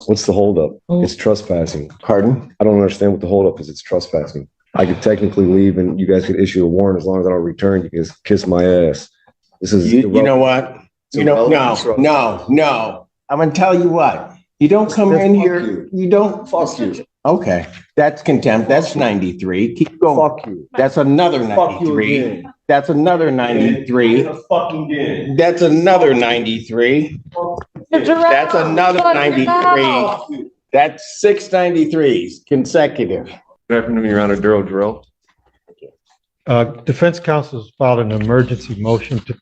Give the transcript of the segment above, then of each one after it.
What's the holdup? It's trespassing. Pardon? I don't understand what the holdup is. It's trespassing. I could technically leave and you guys could issue a warrant as long as I don't return. You can just kiss my ass. This is You know what? No. I'm gonna tell you what. You don't come in here. You don't. Fuck you. Okay, that's contempt. That's 93. Keep going. Fuck you. That's another Fuck you 93. again. That's another 93. That's another 93. That's another 93. That's 6 93s consecutive. Good afternoon, Your Honor. Daryl Drill. Defense counsel has filed an emergency motion to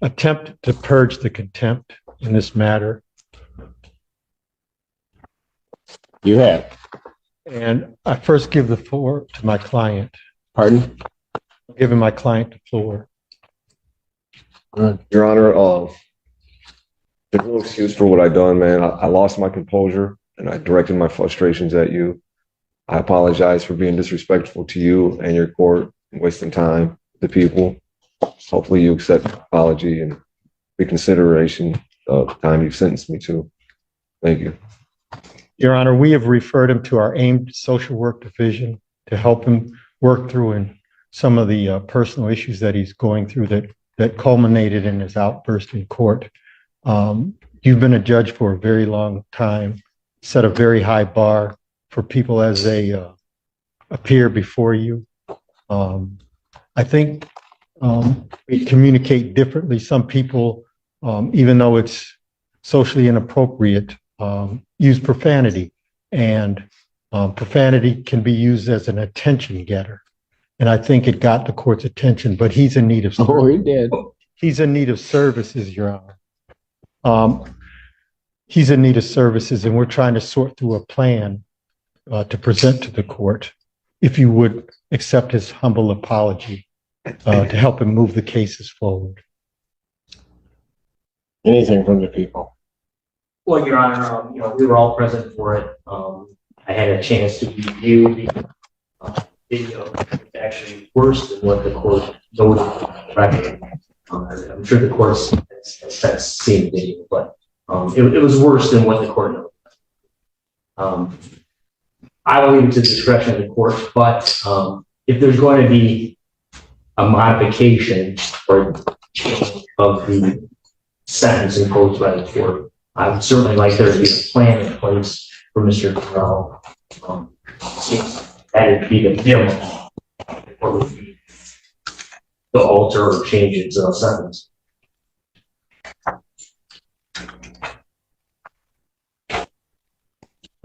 attempt to purge the contempt in this matter. You have. And I first give the floor to my client. Pardon? I'm giving my client the floor. Your Honor, there's no excuse for what I done, man. I lost my composure and I directed my frustrations at you. I apologize for being disrespectful to you and your court and wasting time with the people. Hopefully you accept the apology and reconsideration of the time you've sentenced me to. Thank you. Your Honor, we have referred him to our aimed social work division to help him work through in some of the personal issues that he's going through that culminated in his outburst in court. You've been a judge for a very long time, set a very high bar for people as they appear before you. I think we communicate differently. Some people, even though it's socially inappropriate, use profanity, and profanity can be used as an attention getter. And I think it got the court's attention, but he's in need of service. Oh, he did. He's in need of services, Your Honor. He's in need of services, and we're trying to sort through a plan to present to the court, if you would accept his humble apology to help him move the cases forward. Anything from the people? Well, Your Honor, we were all present for it. I had a chance to review the video. It's actually worse than what the court noted on the record. I'm sure the court has seen the video, but it was worse than what the court noted. I will leave it to the discretion of the court, but if there's going to be a modification or change of the sentence imposed by the court, I would certainly like there to be a plan in place for Mr. Corral. That would be the minimum for the alter or change its sentence.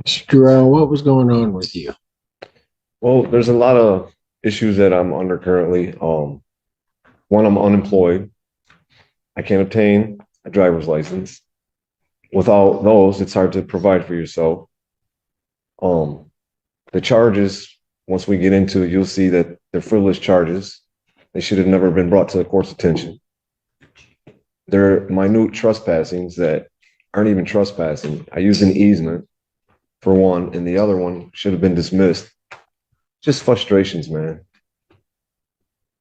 Mr. Corral, what was going on with you? Well, there's a lot of issues that I'm under currently. One, I'm unemployed. I can't obtain a driver's license. Without those, it's hard to provide for yourself. The charges, once we get into it, you'll see that they're frivolous charges. They should have never been brought to the court's attention. They're minute trespassings that aren't even trespassing. I used an easement for one, and the other one should have been dismissed. Just frustrations, man.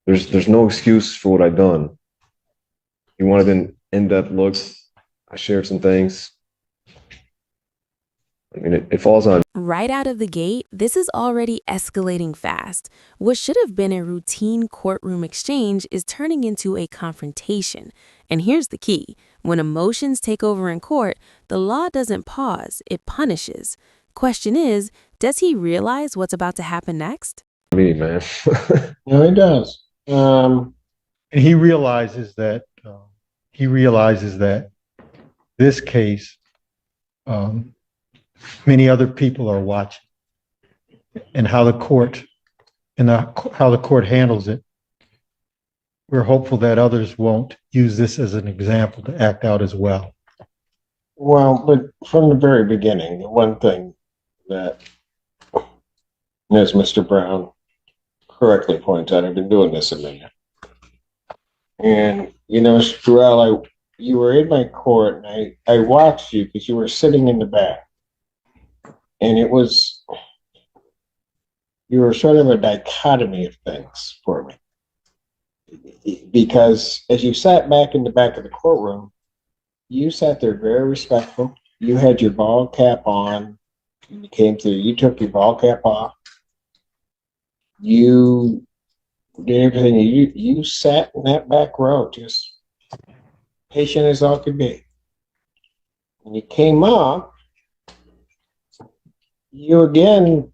There's no excuse for what I've done. You wanted an in-depth look. I shared some things. I mean, it falls on. Right out of the gate, this is already escalating fast. What should have been a routine courtroom exchange is turning into a confrontation. And here's the key. When emotions take over in court, the law doesn't pause, it punishes. Question is, does he realize what's about to happen next? Me, man. No, he does. And he realizes that this case, many other people are watching, and how the court handles it. We're hopeful that others won't use this as an example to act out as well. Well, but from the very beginning, the one thing that, as Mr. Brown correctly points out, I've been doing this a minute. And, Mr. Terrell, you were in my court, and I watched you because you were sitting in the back. And you were sort of a dichotomy of things for me. Because as you sat back in the back of the courtroom, you sat there very respectful. you had your ball cap on. You came through, you took your ball cap off. You did everything. You sat in that back row, just patient as all could be. When you came up, you again,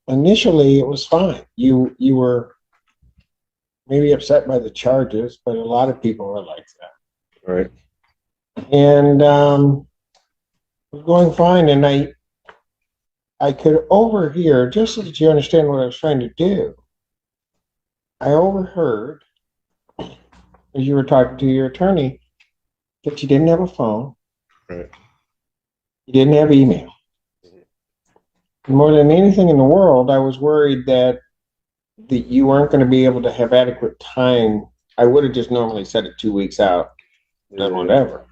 initially it was fine. You were maybe upset by the charges, but a lot of people were like that. Right. And it was going fine, and I could overhear, just so that you understand what I was trying to do, I overheard, as you were talking to your attorney, that you didn't have a phone. Right. You didn't have email. More than anything in the world, I was worried that you weren't going to be able to have adequate time. I would have just normally set it 2 weeks out, done whatever.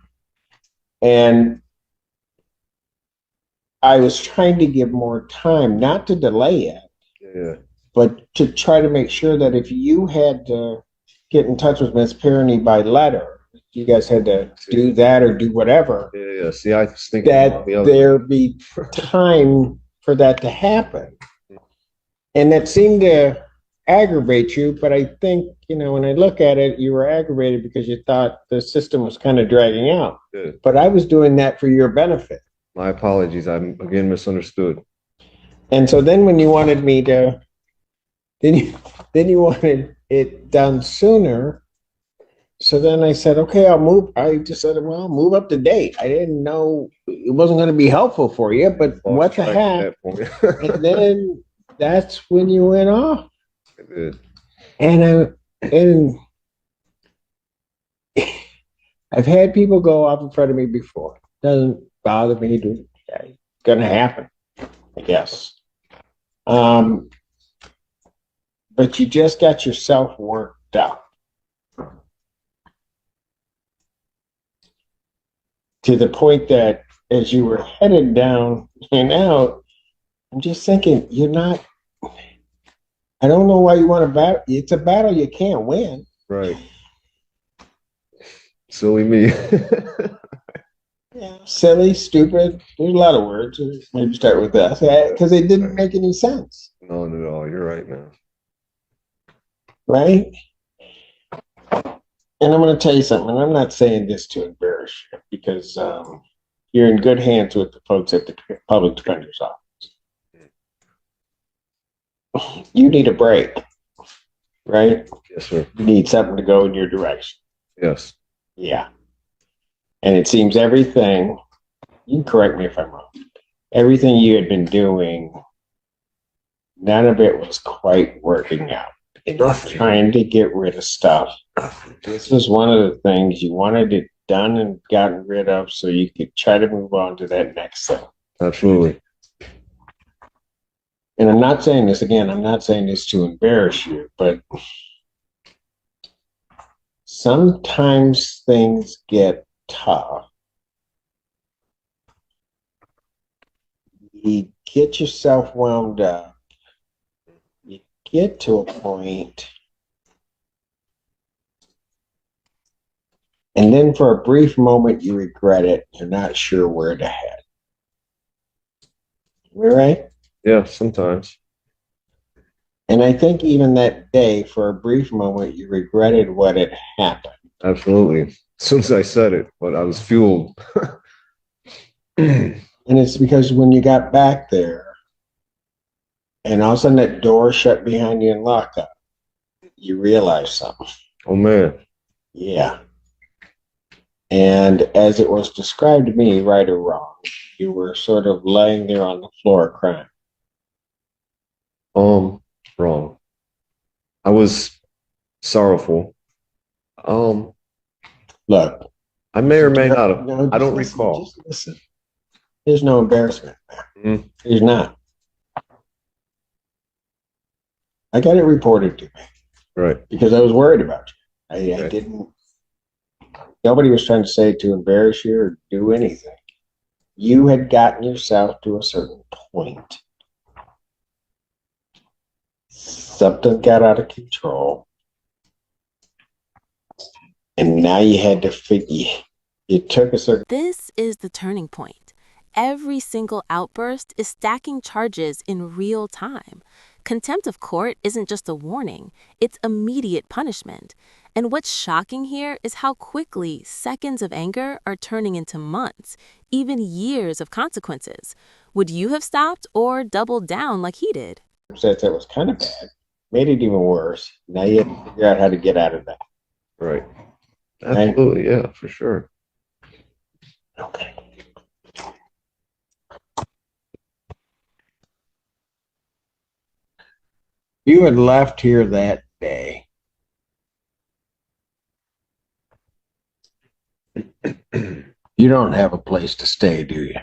And I was trying to give more time, not to delay it, Yeah. but to try to make sure that if you had to get in touch with Ms. Perrony by letter, you guys had to do that or do whatever, Yeah. See, I was thinking that about the other. there be time for that to happen. And that seemed to aggravate you, but I think, when I look at it, you were aggravated because you thought the system was kind of dragging out. Good. But I was doing that for your benefit. My apologies. I'm again misunderstood. And so then when you wanted me to, then you wanted it done sooner. So then I said, okay, I just said, well, move up to date. I didn't know it wasn't going to be helpful for you, but what the heck? And then that's when you went off. I did. And I've had people go off in front of me before. Doesn't bother me. It's gonna happen, I guess. But you just got yourself worked out to the point that as you were headed down and out, I'm just thinking, I don't know why you want to battle. It's a battle you can't win. Right. Silly me. Yeah, silly, stupid. There's a lot of words. Maybe start with that because it didn't make any sense. No, not at all. You're right, man. Right? And I'm going to tell you something. And I'm not saying this to embarrass you because you're in good hands with the folks at the public defender's office. You need a break, right? Yes, sir. You need something to go in your direction. Yes. Yeah. And it seems everything, you can correct me if I'm wrong, everything you had been doing, none of it was quite working out. Trying to get rid of stuff. This was one of the things you wanted it done and gotten rid of so you could try to move on to that next thing. Absolutely. And I'm not saying this again, I'm not saying this to embarrass you, but sometimes things get tough. You get yourself wound up. You get to a point, and then for a brief moment you regret it. You're not sure where to head. Am I right? Yeah, sometimes. And I think even that day, for a brief moment, you regretted what had happened. Absolutely. As soon as I said it, but I was fueled. And it's because when you got back there, and all of a sudden that door shut behind you and locked up, you realized something. Oh, man. Yeah. And as it was described to me, right or wrong, you were sort of laying there on the floor crying. Wrong. I was sorrowful. Look. I may or may not have. No, I don't listen, recall. just listen. There's no embarrassment. Mhm. There's not. I got it reported to me Right. because I was worried about you. I Okay. didn't. Nobody was trying to say to embarrass you or do anything. You had gotten yourself to a certain point. Something got out of control. And now you had to figure, it took a certain. This is the turning point. every single outburst is stacking charges in real time. Contempt of court isn't just a warning, it's immediate punishment. And what's shocking here is how quickly seconds of anger are turning into months, even years of consequences. Would you have stopped or doubled down like he did? Said that was kind of bad, made it even worse. Now you have to figure out how to get out of that. Right. Absolutely. Yeah, for sure. Okay. You had left here that day. You don't have a place to stay, do you?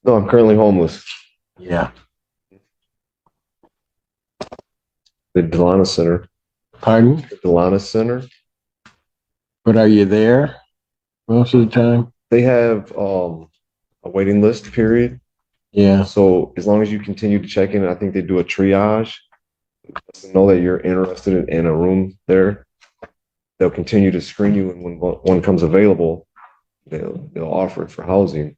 No, I'm currently homeless. Yeah. The Delana Center. Pardon? The Delana Center. But are you there most of the time? They have a waiting list period. Yeah. So as long as you continue to check in, I think they do a triage. To know that you're interested in a room there. They'll continue to screen you, and when one comes available, they'll offer it for housing.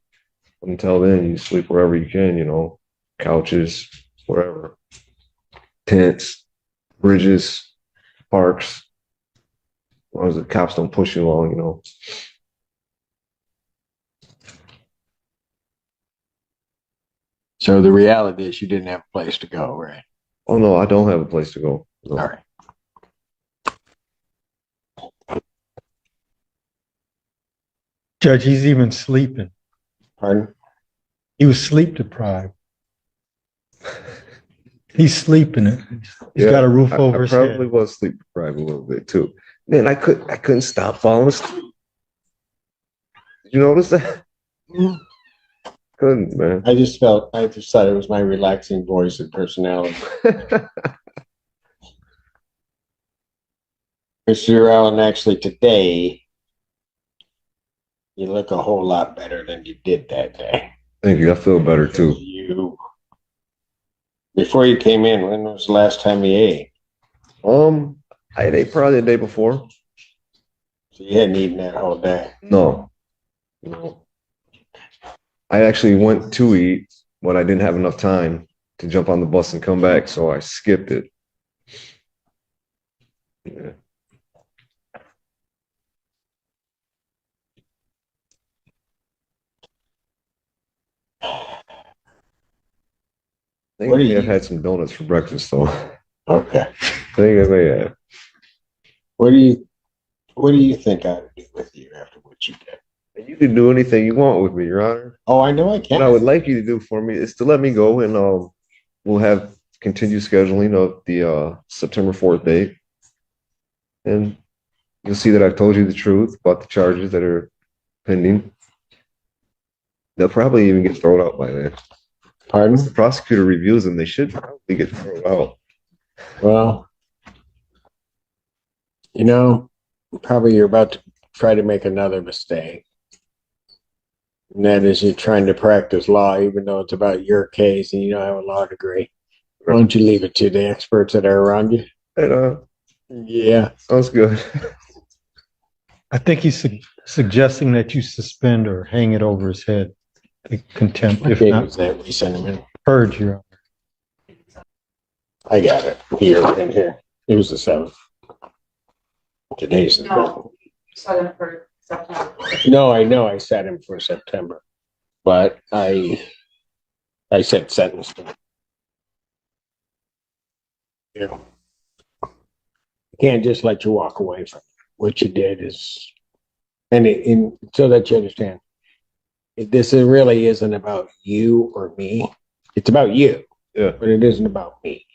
Until then, you sleep wherever you can, you know, couches, wherever, tents, bridges, parks, as long as the cops don't push you along, you know. So the reality is you didn't have a place to go, right? Oh no, I don't have a place to go. No. All right. Judge, he's even sleeping. Pardon? He was sleep deprived. He's sleeping. He's got a roof over his I probably head. was sleep deprived a little bit too. Man, I couldn't stop falling asleep. Did you notice that? Couldn't, man. I just thought it was my relaxing voice and personality. Mr. Allen, actually today, you look a whole lot better than you did that day. Thank you. I feel better too. Before you came in, when was the last time you ate? I ate probably the day before. So you hadn't eaten that whole day. No. I actually went to eat, but I didn't have enough time to jump on the bus and come back, so I skipped it. Yeah. I think I may have had some donuts for breakfast, though. Okay. I think I may have. What do you think I ought to do with you after what you did? You can do anything you want with me, Your Honor. Oh, I know I can. What I would like you to do for me is to let me go, and we'll have continued scheduling of the September 4th date. And you'll see that I've told you the truth about the charges that are pending. They'll probably even get thrown out by then. Pardon? Once the prosecutor reviews them, they should probably get thrown out. Well, you know, probably you're about to try to make another mistake. And that is you're trying to practice law, even though it's about your case and you don't have a law degree. Why don't you leave it to the experts that are around you? And, yeah. Sounds good. I think he's suggesting that you suspend or hang it over his head. Contempt, if not that we sent him in. purge, Your Honor. I got it here in here. It was the 7th. Today's the 5th. Set him for September. No, I know I set him for September, but I said sentenced him. You know, I can't just let you walk away from it. What you did is, so that you understand, this really isn't about you or me. It's about you, Yeah. but it isn't about me.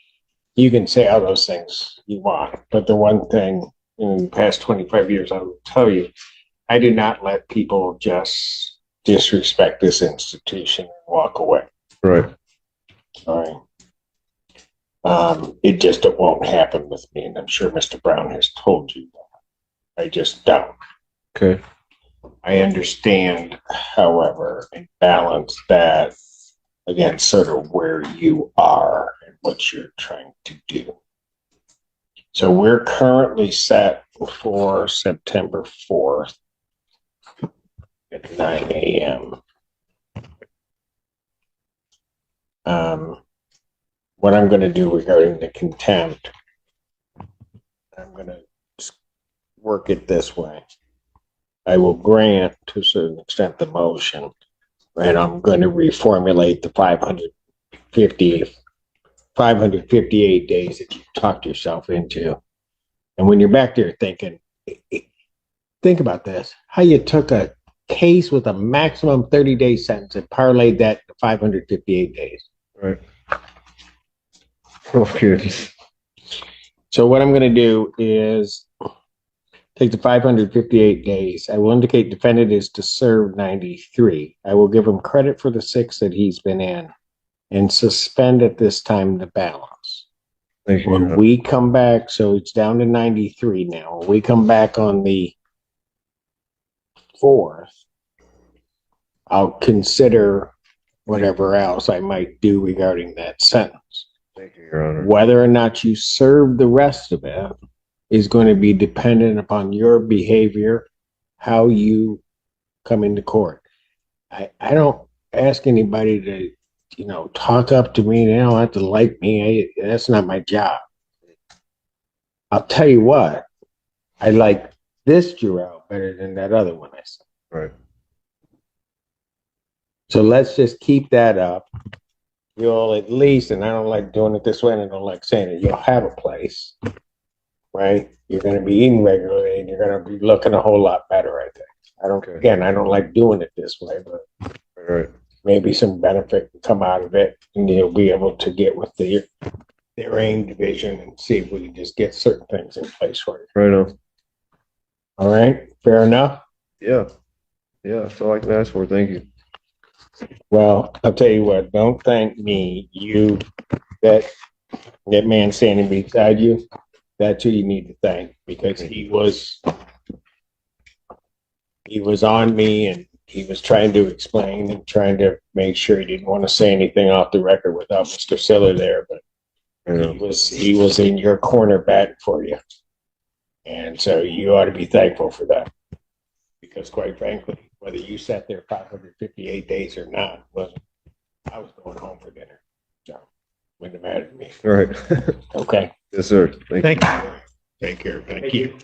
You can say all those things you want, but the one thing in the past 25 years, I will tell you, I do not let people just disrespect this institution and walk away. Right. Sorry. It won't happen with me, and I'm sure Mr. Brown has told you that. I just don't. Okay. I understand, however, and balance that against sort of where you are and what you're trying to do. So we're currently set for September 4th at 9 a.m. what I'm going to do regarding the contempt, I'm going to work it this way. I will grant to a certain extent the motion, and I'm going to reformulate the 558 days that you talked yourself into. And when you're back there thinking, think about this, how you took a case with a maximum 30-day sentence and parlayed that to 558 days. Right. Oh, goodness. So what I'm going to do is take the 558 days. I will indicate defendant is to serve 93. I will give him credit for the 6 that he's been in and suspend at this time the balance. Thank you. When we come back, so it's down to 93 now. When we come back on the 4th, I'll consider whatever else I might do regarding that sentence. Thank you, Your Honor. Whether or not you serve the rest of it is going to be dependent upon your behavior, how you come into court. I don't ask anybody to, talk up to me. They don't have to like me. That's not my job. I'll tell you what, I like this Jarrell better than that other one I saw. Right. So let's just keep that up. You'll at least, and I don't like doing it this way, and I don't like saying it, you'll have a place, right? You're going to be eating regularly, and you're going to be looking a whole lot better, I think. I don't like doing it this way, but Right. maybe some benefit can come out of it, and you'll be able to get with their aim division and see if we can just get certain things in place for you. Right on. All right, fair enough. Yeah. Yeah, that's all I can ask for. Thank you. Well, I'll tell you what, don't thank me. That man standing beside you, that's who you need to thank, because he was on me, and he was trying to explain and trying to make sure he didn't want to say anything off the record without Mr. Siller there, but Yeah. he was in your corner batting for you. And so you ought to be thankful for that. Because quite frankly, whether you sat there 558 days or not, I was going home for dinner. So wouldn't have mattered to me. All right. Okay. Yes, sir. Thank you. Thank you. Take care. Thank you.